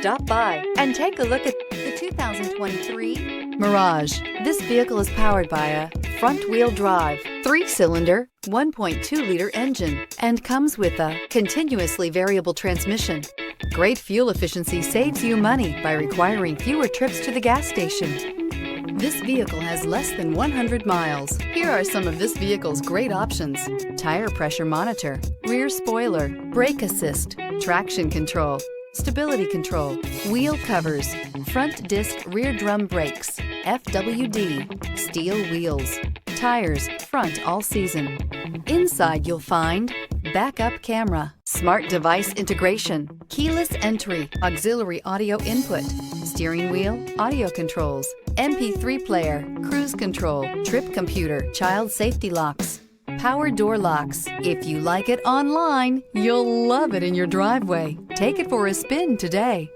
Stop by and take a look at the 2023 Mirage. This vehicle is powered by a front-wheel drive, 3-cylinder, 1.2-liter engine, and comes with a continuously variable transmission. Great fuel efficiency saves you money by requiring fewer trips to the gas station. This vehicle has less than 100 miles. Here are some of this vehicle's great options: tire pressure monitor, rear spoiler, brake assist, traction control, stability control, wheel covers, front disc rear drum brakes, FWD, steel wheels, tires front all season. Inside you'll find backup camera, smart device integration, keyless entry, auxiliary audio input, steering wheel audio controls, MP3 player, cruise control, trip computer, child safety locks, power door locks. If you like it online, you'll love it in your driveway. Take it for a spin today.